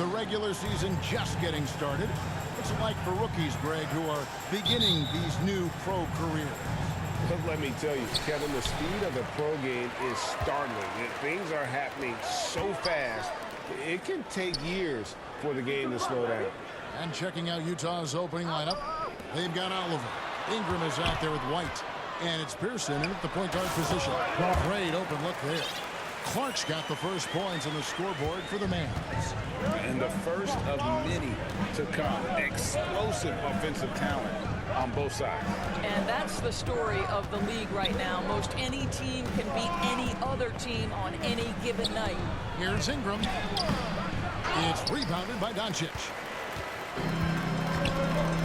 regular season just getting started. What's it like for rookies, Greg, who are beginning these new pro careers? But let me tell you, Kevin, the speed of the pro game is startling. Things are happening so fast, it can take years for the game to slow down. And checking out Utah's opening lineup, they've got Oliver. Ingram is out there with White. And it's Pearson in at the point guard position. Great open look there. Clark's got the first points on the scoreboard for the Mavs. And the first of many to come. Explosive offensive talent on both sides. And that's the story of the league right now. Most any team can beat any other team on any given night. Here's Ingram. It's rebounded by Doncic.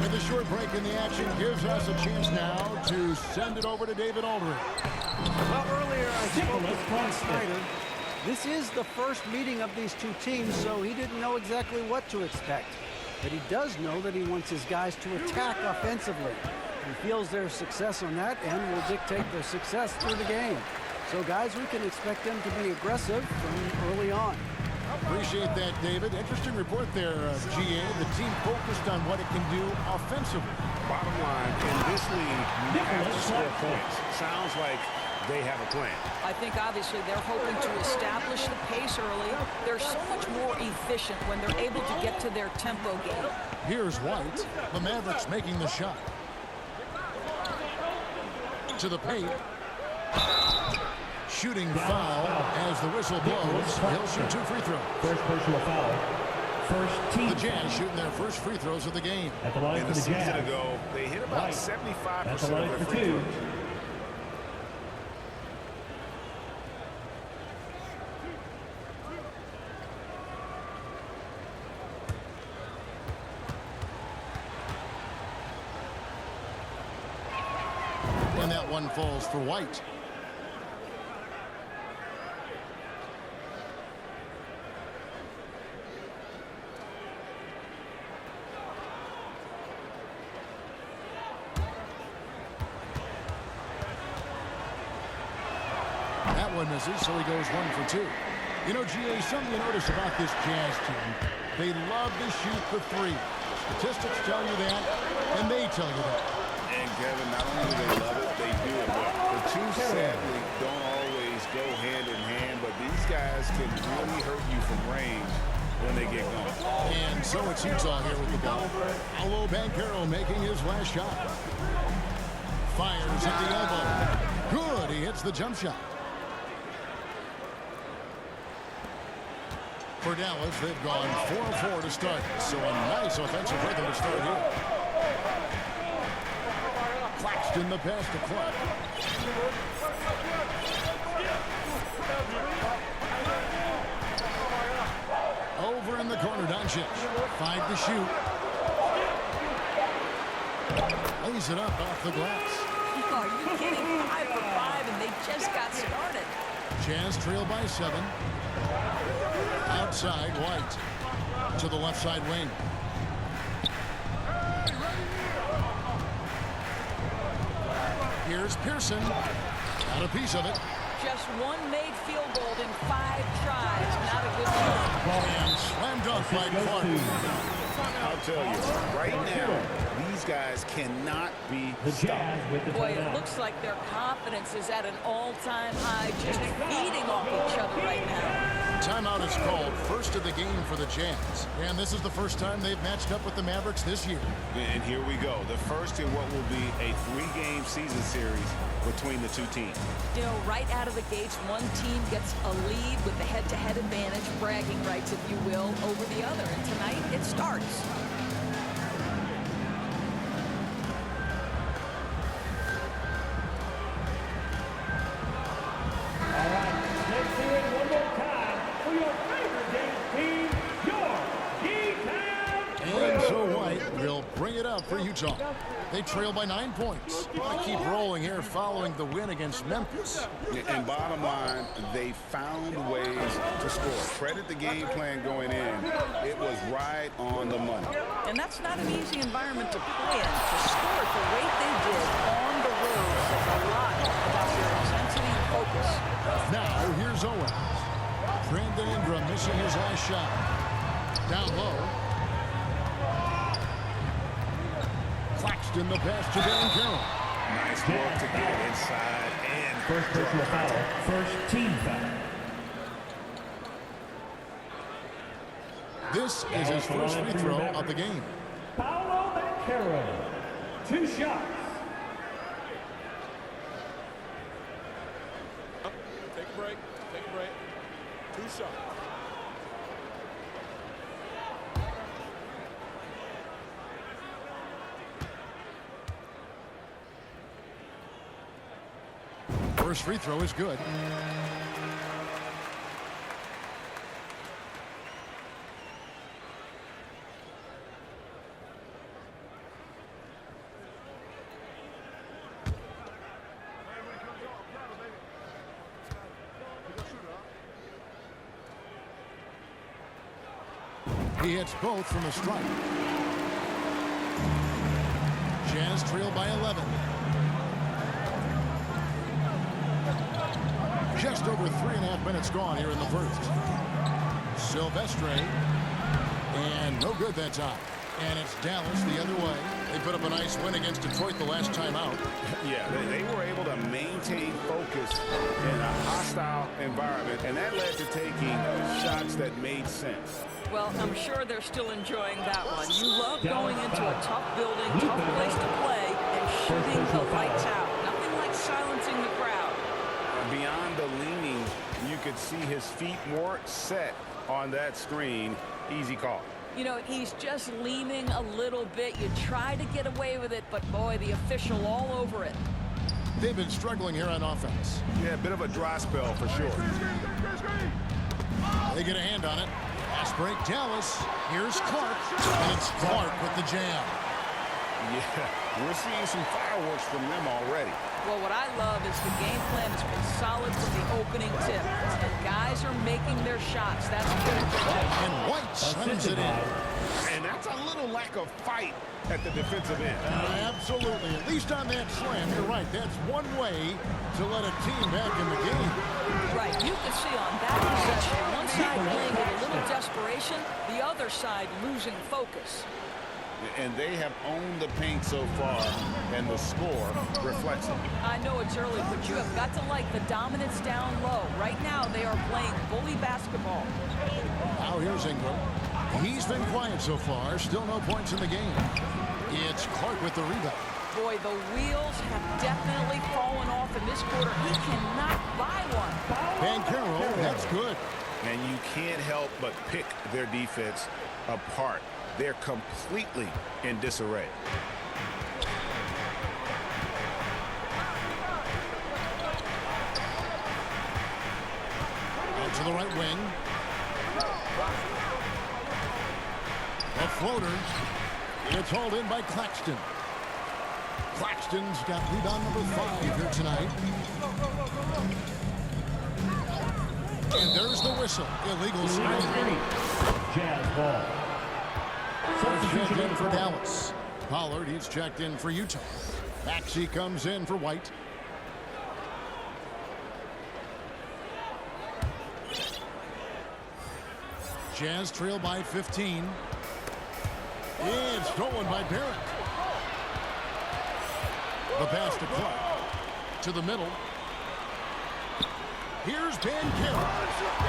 With a short break in the action gives us a chance now to send it over to David Aldridge. Well, earlier I spoke with Quinn Snyder. This is the first meeting of these two teams, so he didn't know exactly what to expect. But he does know that he wants his guys to attack offensively. He feels their success on that end will dictate their success through the game. So, guys, we can expect them to be aggressive from early on. Appreciate that, David. Interesting report there, GA. The team focused on what it can do offensively. Bottom line, in this league, you have to score points. Sounds like they have a plan. I think obviously they're hoping to establish the pace early. They're so much more efficient when they're able to get to their tempo game. Here's White. The Mavericks making the shot. To the paint. Shooting foul as the whistle blows. He'll shoot 2 free throws. First personal foul. First team. The Jazz shooting their first free throws of the game. At the line In for the the season Jazz. ago, they hit about 75% At the of line their for free 2. throws. And that one falls for White. That one misses, so he goes 1 for 2. You know, GA, something you notice about this Jazz team, they love to shoot the three. Statistics tell you that, and they tell you that. And Kevin, not only do they love it, they do it well. The two sadly don't always go hand in hand, but these guys can really hurt you from range when they get going. And so it's Utah here with the ball. Paolo Banchero making his last shot. Fires at the elbow. Good, he hits the jump shot. For Dallas, they've gone 4-4 to start. So a nice offensive rhythm to start here. Claxton the pass to Clark. Over in the corner, Doncic. 5 to shoot. Lays it up off the glass. Are you kidding? 5 for 5, and they just got started. Jazz trail by 7. Outside, White. To the left side wing. Here's Pearson. Got a piece of it. Just one made field goal in 5 tries. Not a good shot. And slam dunk by Clark. I'll tell you, right now, these guys cannot be stopped. Boy, it looks like their confidence is at an all-time high, just feeding off each other right now. Timeout is called, first of the game for the Jazz. And this is the first time they've matched up with the Mavericks this year. And here we go. The first in what will be a 3-game season series between the two teams. You know, right out of the gates, one team gets a lead with the head-to-head advantage, bragging rights, if you will, over the other. And tonight, it starts. All right, let's do it one more time for your favorite Jazz team, your D-Town. And so White will bring it up for Utah. They trail by 9 points. They keep rolling here following the win against Memphis. And bottom line, they found ways to score. Credit the game plan going in. It was right on the money. And that's not an easy environment to play in. To score at the rate they did on the road says a lot about their intensity and focus. Now, here's Owens. Brandon Ingram missing his last shot. Down low. Claxton the pass to Dan Carroll. Nice work to get it inside and First personal foul. First team foul. This is his first free throw of the game. Paolo Banchero. 2 shots. Take a break. Take a break. 2 shots. First free throw is good. He hits both from the stripe. Jazz trail by 11. Just over 3.5 minutes gone here in the first. Silvestre. And no good that time. And it's Dallas the other way. They put up a nice win against Detroit the last time out. Yeah, they were able to maintain focus in a hostile environment, and that led to taking shots that made sense. Well, I'm sure they're still enjoying that one. You love going into a tough building, tough place to play, and shooting the lights out. Nothing like silencing the crowd. Beyond the leaning, you could see his feet more set on that screen. Easy call. You know, he's just leaning a little bit. You try to get away with it, but boy, the official all over it. They've been struggling here on offense. Yeah, a bit of a dry spell for sure. They get a hand on it. Pass break, Dallas. Here's Clark. And it's Clark with the jam. Yeah, we're seeing some fireworks from them already. Well, what I love is the game plan has been solid from the opening tip. And guys are making their shots. That's good. And White slams it in. And that's a little lack of fight at the defensive end. Absolutely. At least on that slam, you're right. That's one way to let a team back in the game. Right. You can see on that possession, one side playing with a little desperation, the other side losing focus. And they have owned the paint so far, and the score reflects it. I know it's early, but you have got to like the dominance down low. Right now, they are playing bully basketball. Now here's Ingram. He's been quiet so far. Still no points in the game. It's Clark with the rebound. Boy, the wheels have definitely fallen off in this quarter. He cannot buy one. Banchero, that's good. And you can't help but pick their defense apart. They're completely in disarray. Out to the right wing. A floater. It's hauled in by Claxton. Claxton's got rebound number 5 here tonight. And there's the whistle. Illegal screen. Jazz ball. Checked in for Dallas. Pollard, he's checked in for Utah. Maxey comes in for White. Jazz trail by 15. It's stolen by Barrett. The pass to Clark. To the middle. Here's Banchero.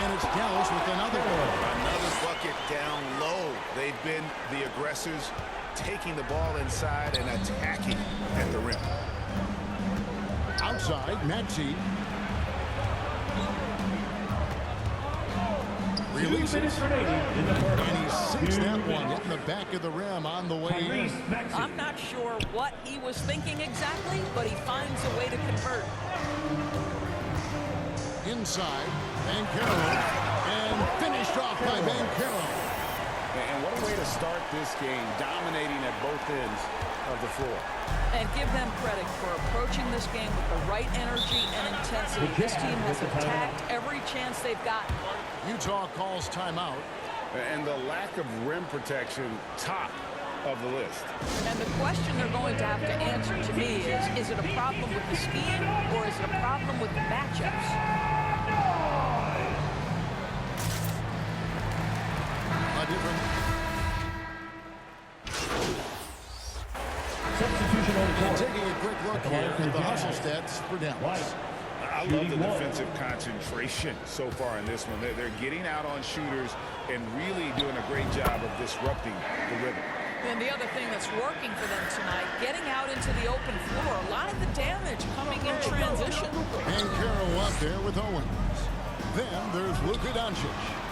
And it's Dallas with another one. Another bucket down low. They've been the aggressors, taking the ball inside and attacking at the rim. Outside, Maxey. Releases. And he sinks that one, hitting the back of the rim on the way in. I'm not sure what he was thinking exactly, but he finds a way to convert. Inside, Banchero, and finished off by Banchero. And what a way to start this game, dominating at both ends of the floor. And give them credit for approaching this game with the right energy and intensity. This team has attacked every chance they've gotten. Utah calls timeout. And the lack of rim protection, top of the list. And the question they're going to have to answer to me is it a problem with the scheme or is it a problem with the matchups? A different. Substitution on the And court. taking a quick look here at the hustle stats for Dallas. I love the defensive concentration so far in this one. They're getting out on shooters and really doing a great job of disrupting the rhythm. And the other thing that's working for them tonight, getting out into the open floor. A lot of the damage coming in transition. And Carroll up there with Owens. Then there's Luka Doncic.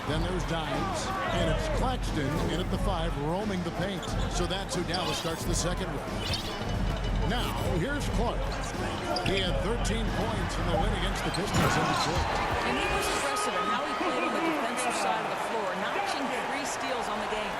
Then there's Dimes. And it's Claxton in at the 5, roaming the paint. So that's who Dallas starts the second with. Now, here's Clark. He had 13 points in the win against the Pistons in Detroit. And he was aggressive in how he played on the defensive side of the floor, notching 3 steals on the game.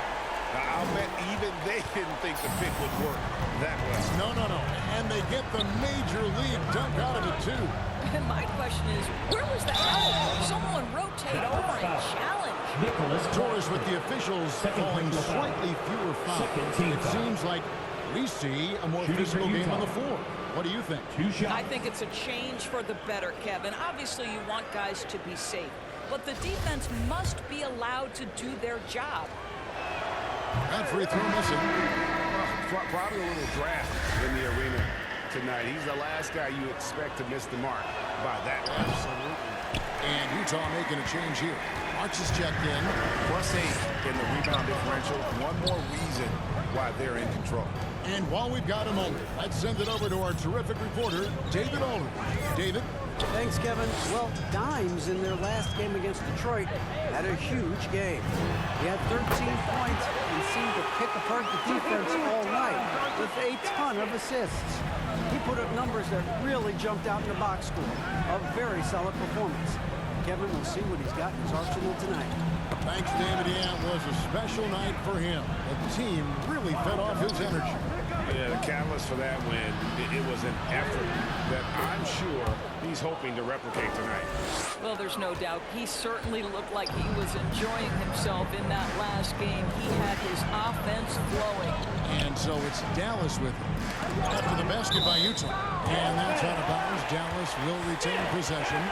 I'll bet even they didn't think the pick would work that well. No. And they get the major league dunk out of it, too. And my question is, where was the help? Someone rotate over and challenge. Nicholas Torres with the officials calling slightly fewer fouls. It seems like we see a more physical game on the floor. What do you think? I think it's a change for the better, Kevin. Obviously, you want guys to be safe, but the defense must be allowed to do their job. That free throw missing. Probably a little draft in the arena tonight. He's the last guy you expect to miss the mark by that. Absolutely. And Utah making a change here. Marks is checked in. +8 in the rebound differential. One more reason why they're in control. And while we've got a moment, let's send it over to our terrific reporter, David Aldridge. David? Thanks, Kevin. Well, Dimes in their last game against Detroit had a huge game. He had 13 points and seemed to pick apart the defense all night with a ton of assists. He put up numbers that really jumped out in the box score. A very solid performance. Kevin, will see what he's got in his arsenal tonight. Thanks, David. Yeah, it was a special night for him. The team really fed off his energy. Yeah, the catalyst for that win, it was an effort that I'm sure he's hoping to replicate tonight. Well, there's no doubt. He certainly looked like he was enjoying himself in that last game. He had his offense flowing. And so it's Dallas with him. After the basket by Utah. And that's out of bounds. Dallas will retain possession.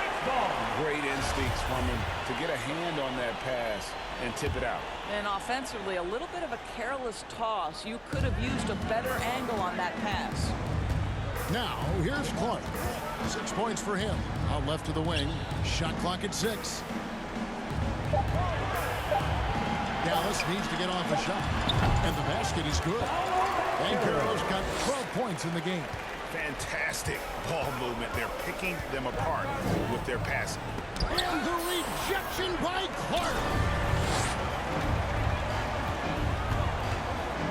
Great instincts from him to get a hand on that pass and tip it out. And offensively, a little bit of a careless toss. You could have used a better angle on that pass. Now, here's Clark. 6 points for him. Out left to the wing. Shot clock at 6. Dallas needs to get off a shot. And the basket is good. And Carroll's got 12 points in the game. Fantastic ball movement. They're picking them apart with their passing. And the rejection by Clark.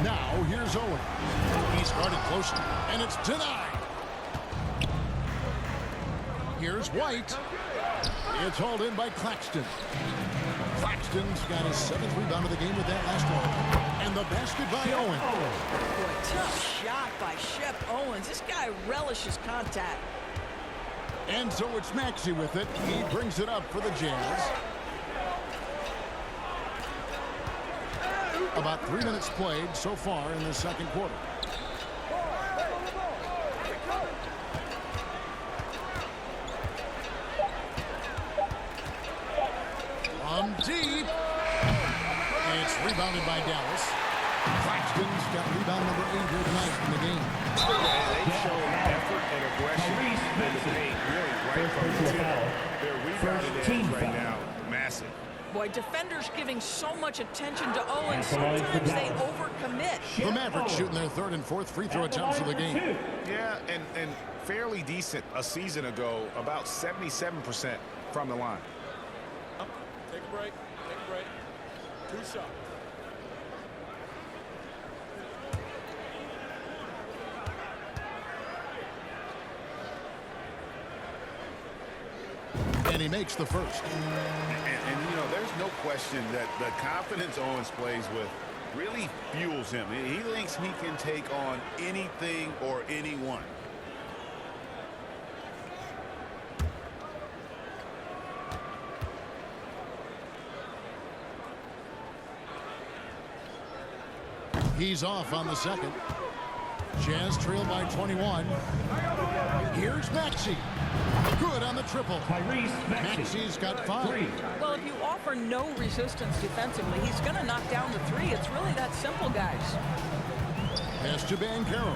Now, here's Owen. He's guarded closely, and it's denied. Here's White. It's hauled in by Claxton. Claxton's got his 7th rebound of the game with that last one. And the basket by Owen. Boy, tough shot by Shep Owens. This guy relishes contact. And so it's Maxey with it. He brings it up for the Jazz. About 3 minutes played so far in the second quarter. On deep. It's rebounded by Dallas. Claxton's got rebound number 8 here tonight in the game. They've shown effort and aggression in the paint really right from the tip. Their rebounding edge right now, massive. Boy, defenders giving so much attention to Owens. Sometimes they overcommit. The Mavericks shooting their 3rd and 4th free throw attempts of the game. Yeah, and fairly decent a season ago, about 77% from the line. Take a break. Take a break. 2 shots. And he makes the first. And you know, there's no question that the confidence Owens plays with really fuels him. He thinks he can take on anything or anyone. He's off on the second. Jazz trail by 21. Here's Maxey. Good on the triple. Tyrese Maxey. Maxey's got 5. 3. Well, if you offer no resistance defensively, he's going to knock down the 3. It's really that simple, guys. Pass to Banchero.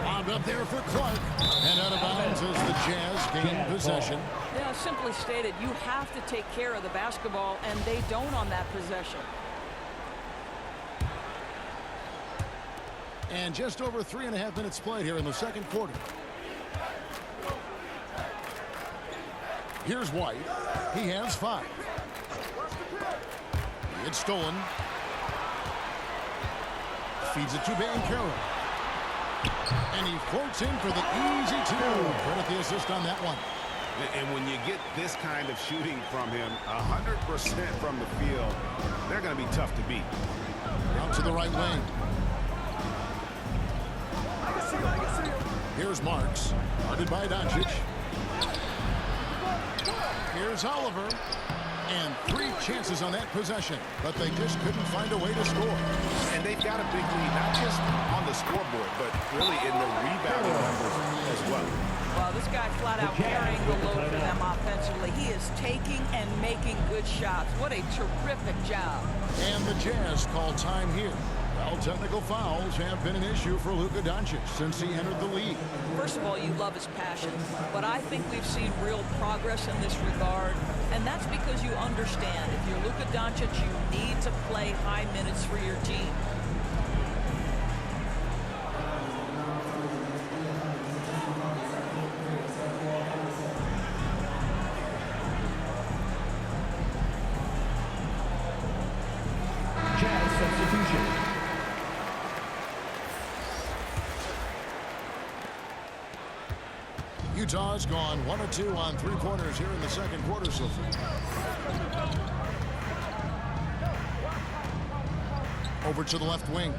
Wound up there for Clark. And out of bounds as the Jazz gain possession. Yeah, simply stated, you have to take care of the basketball, and they don't on that possession. And just over 3.5 minutes played here in the second quarter. Here's White. He has 5. It's stolen. Feeds it to Banchero. And he floats in for the easy 2. Credit the assist on that one. And when you get this kind of shooting from him, 100% from the field, they're going to be tough to beat. Out to the right wing. Here's Marks. Guarded by Doncic. Here's Oliver. And 3 chances on that possession, but they just couldn't find a way to score. And they've got a big lead, not just on the scoreboard, but really in the rebounding numbers as well. Well, this guy flat out carrying the load for them offensively. He is taking and making good shots. What a terrific job. And the Jazz call time here. Well, technical fouls have been an issue for Luka Doncic since he entered the league. First of all, you love his passion, but I think we've seen real progress in this regard, and that's because you understand if you're Luka Doncic, you need to play high minutes for your team. Jazz substitution. Utah's gone 1 of 2 on 3-pointers here in the second quarter so far. Over to the left wing.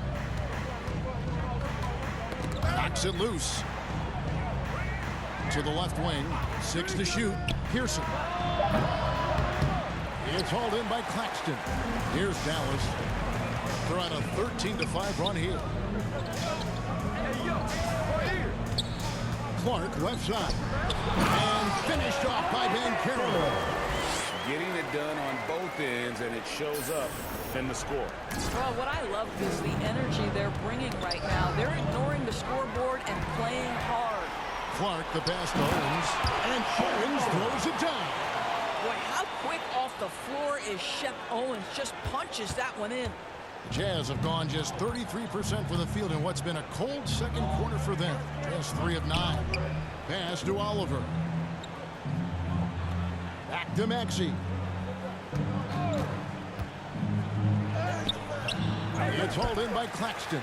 Knocks it loose. To the left wing. 6 to shoot. Pearson. It's hauled in by Claxton. Here's Dallas. They're on a 13-5 run here. Clark left side. And finished off by Banchero. Getting it done on both ends, and it shows up in the score. Well, what I love is the energy they're bringing right now. They're ignoring the scoreboard and playing hard. Clark the pass to Owens. And Owens throws it down. Boy, how quick off the floor is Shep Owens. Just punches that one in. The Jazz have gone just 33% from the field in what's been a cold second quarter for them. Just 3 of 9. Pass to Oliver. Back to Maxey. It's hauled in by Claxton.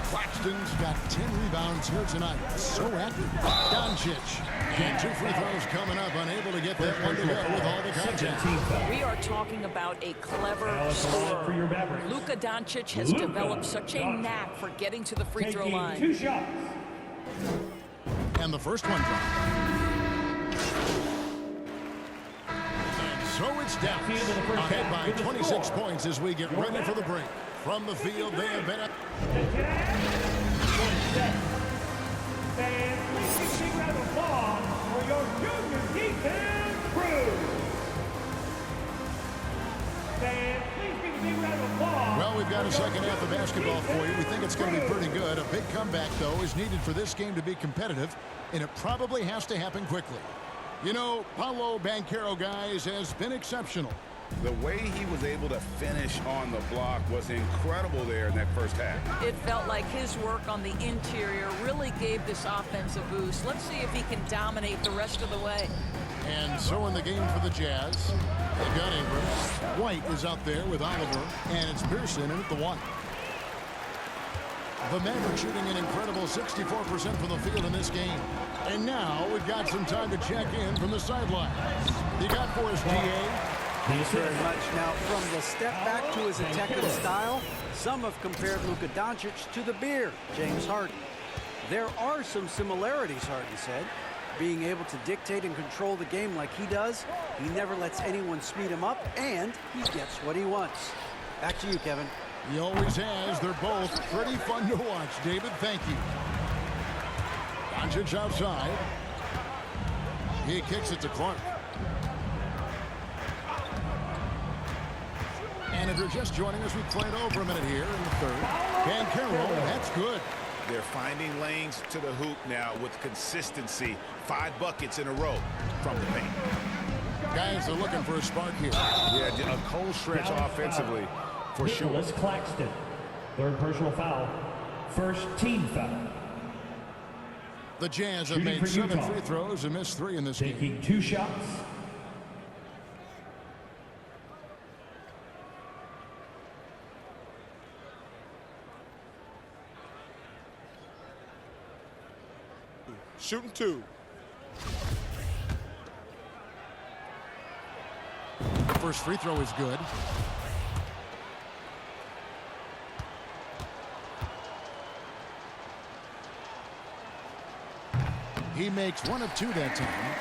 Claxton's got 10 rebounds here tonight. So active. Doncic. And 2 free throws coming up. Unable to get that one to go with all the contact. We are talking about a clever scorer. Luka Doncic has developed such a knack for getting to the free throw line. 2 shots. And the first one dropped. And so it's Dallas ahead by 26 points as we get ready for the break. From the field, they have been... And please give a big round of applause for your junior defense crew. And please give a big round of applause. Well, we've got a second half of basketball for you. We think it's going to be pretty good. A big comeback, though, is needed for this game to be competitive, and it probably has to happen quickly. You know, Paolo Banchero, guys, has been exceptional. The way he was able to finish on the block was incredible there in that first half. It felt like his work on the interior really gave this offense a boost. Let's see if he can dominate the rest of the way. And so in the game for the Jazz, they've got Ingram. White is out there with Oliver, and it's Pearson in at the 1. The Mavericks shooting an incredible 64% from the field in this game. And now we've got some time to check in from the sidelines. You got for us, GA? Thanks very much. Now, from the step back to his attacking style, some have compared Luka Doncic to the Bear, James Harden. There are some similarities, Harden said. Being able to dictate and control the game like he does, he never lets anyone speed him up, and he gets what he wants. Back to you, Kevin. He always has. They're both pretty fun to watch. David, thank you. Doncic outside. He kicks it to Clark. And if you're just joining us, we played over a minute here in the third. Banchero, that's good. They're finding lanes to the hoop now with consistency. 5 buckets in a row from the paint. Guys are looking for a spark here. Yeah, a cold stretch offensively for sure. Nicholas Claxton. Third personal foul. First team foul. The Jazz have Shooting made for 7 Utah. free throws and missed 3 in this game. Taking 2 shots. Shooting 2. First free throw is good. He makes 1 of 2 that time.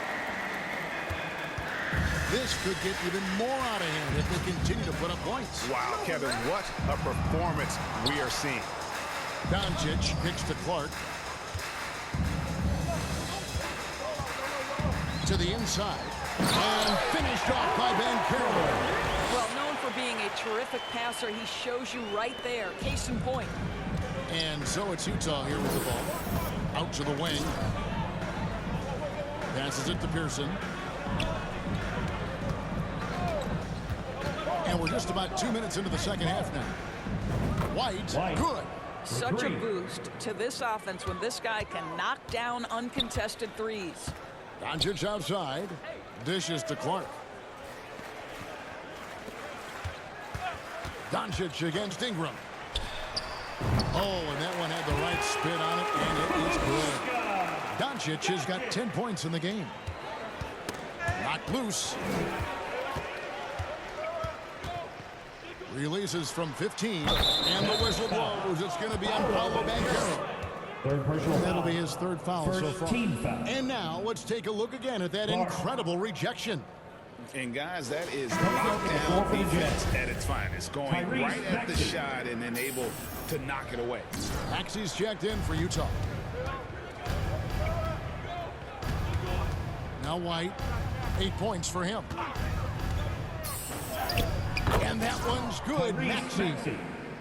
This could get even more out of hand if they continue to put up points. Wow, Kevin, what a performance we are seeing. Doncic kicks to Clark. To the inside. And finished off by Banchero. Well, known for being a terrific passer, he shows you right there. Case in point. And so it's Utah here with the ball. Out to the wing. Passes it to Pearson. And we're just about 2 minutes into the second half now. White. Good. Such a boost to this offense when this guy can knock down uncontested threes. Doncic outside. Dishes to Clark. Doncic against Ingram. Oh, and that one had the right spin on it, and it is good. Doncic has got 10 points in the game. Knocked loose. Releases from 15, and the whistle blows. It's going to be on Paolo Banchero. Third personal That'll foul. be his 3rd foul so First far. team foul. And now let's take a look again at that incredible rejection. And guys, that is lockdown defense at its finest. Going Tyrese right at the Maxey. shot and then able to knock it away. Maxey's checked in for Utah. Now White, 8 points for him. And that one's good. Maxey.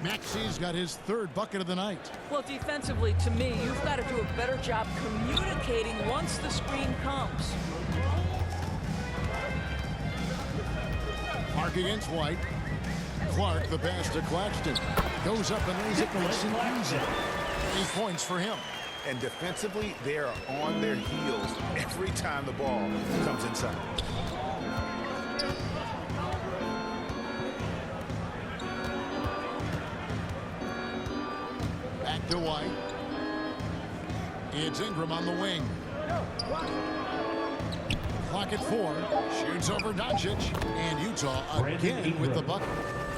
Maxey's got his 3rd bucket of the night. Well, defensively, to me, you've got to do a better job communicating once the screen comes. Clark against White. Clark, the pass to Claxton. Goes up and lays it nice and easy. 8 points for him. And defensively, they are on their heels every time the ball comes inside. Back to White. It's Ingram on the wing. Clock at 4. Shoots over Doncic. And Utah again with the bucket.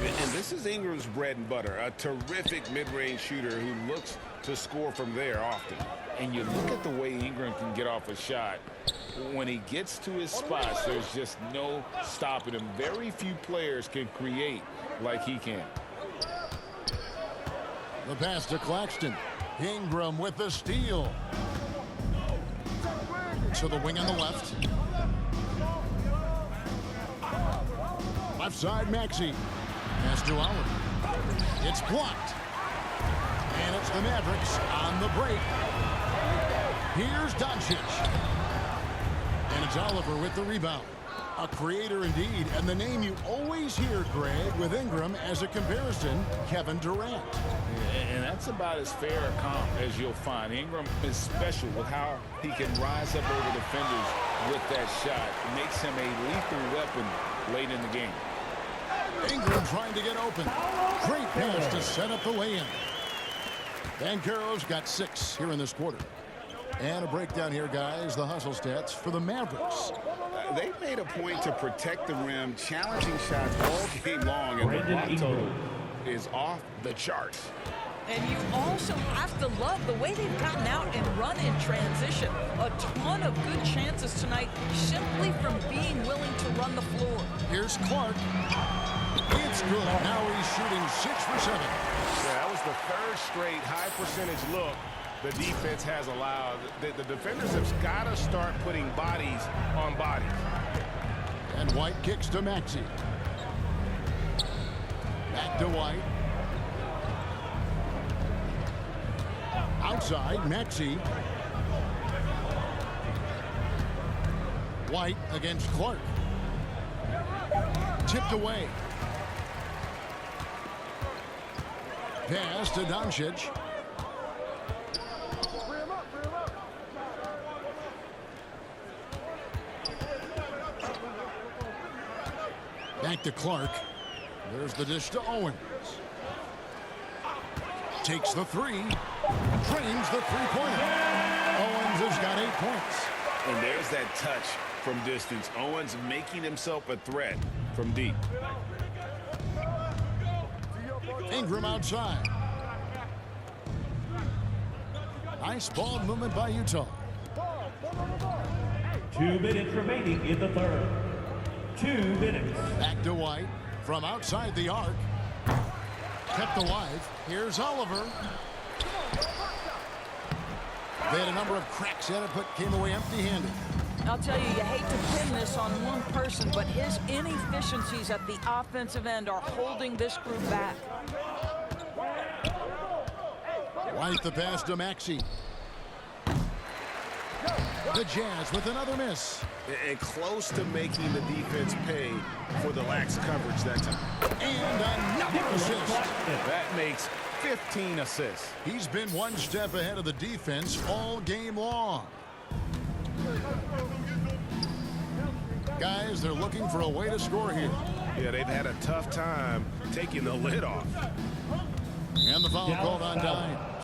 And this is Ingram's bread and butter. A terrific mid-range shooter who looks to score from there often. And you look at the way Ingram can get off a shot. When he gets to his spots, there's just no stopping him. Very few players can create like he can. The pass to Claxton. Ingram with the steal. To the wing on the left. Left side, Maxey. Pass to Allen. It's blocked. And it's the Mavericks on the break. Here's Doncic. And it's Oliver with the rebound. A creator indeed, and the name you always hear, Greg, with Ingram as a comparison, Kevin Durant. And that's about as fair a comp as you'll find. Ingram is special with how he can rise up over defenders with that shot. It makes him a lethal weapon late in the game. Ingram trying to get open. Great pass to set up the lay-in. Banchero's got 6 here in this quarter. And a breakdown here, guys. The hustle stats for the Mavericks. They made a point to protect the rim, challenging shots all game long, and the block total is off the charts. And you also have to love the way they've gotten out and run in transition. A ton of good chances tonight simply from being willing to run the floor. Here's Clark. It's good. Now he's shooting 6 for 7. Yeah, that was the 3rd straight high percentage look the defense has allowed. The defenders have got to start putting bodies on bodies. And White kicks to Maxey. Back to White. Outside, Maxey. White against Clark. Tipped away. Pass to Doncic. Back to Clark. There's the dish to Owens. Takes the three. Drains the three-pointer. Owens has got 8 points. And there's that touch from distance. Owens making himself a threat from deep. Ingram outside. Nice ball movement by Utah. 2 minutes remaining in the third. 2 minutes. Back to White from outside the arc. Kept alive. Here's Oliver. They had a number of cracks in it, but came away empty-handed. I'll tell you, you hate to pin this on one person, but his inefficiencies at the offensive end are holding this group back. White the pass to Maxey. The Jazz with another miss. And close to making the defense pay for the lax coverage that time. And another assist. That makes 15 assists. He's been one step ahead of the defense all game long. Guys, they're looking for a way to score here. Yeah, they've had a tough time taking the lid off. And the foul called on Dime.